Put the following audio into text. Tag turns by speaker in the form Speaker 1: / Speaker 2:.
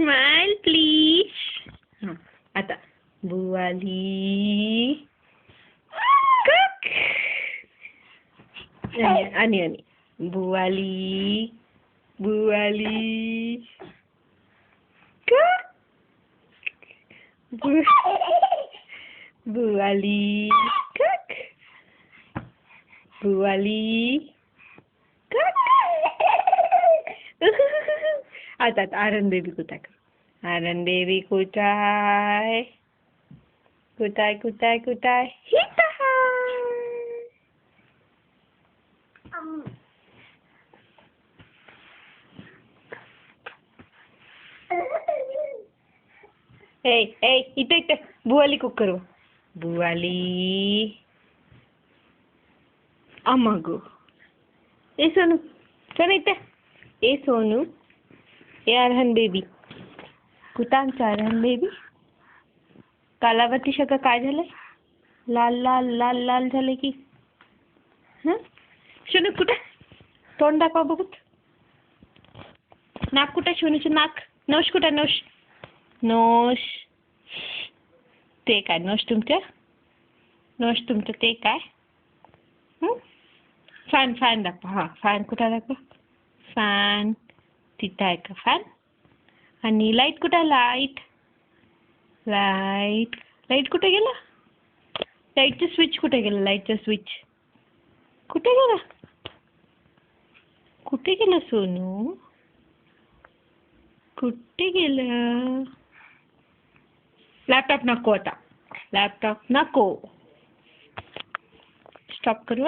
Speaker 1: Smile please. आता बुवाली कक. आणि बुवाली बुवाली कक. बुवाली कक. बुवाली कक. आता आरन बेबी कुठे आरन बेबी कुठाय कुठाय कुठाय कुठाय हिता. ए ए इथे इथे बुवाली कुक करू. बुवाली अम्मागो. ए सोनू सोनू इथे. ए सोनू ए अरहन बेबी कुठं आमचं अरहन बेबी. कालावती सगळं काय झालंय. लाल लाल लाल लाल झाले की. सोनू कुठं तोंड दाखवा बघत. नाक कुठं सोनूचं नाक. नोश कुठं नोश नोश. ते काय नोश तुमचं ते काय. फॅन फॅन दाखवा. हां फॅन कुठं दाखवा. फॅन तिथं आहे का फॅन. आणि लाईट कुठं लाईट लाईट लाईट कुठे गेला. लाईटचं स्विच कुठे गेलं. लाईटचं स्विच कुठे गेला. कुठे गेलं सोनू कुठे गेलं. लॅपटॉप नको आता. लॅपटॉप नको. स्टॉप करू.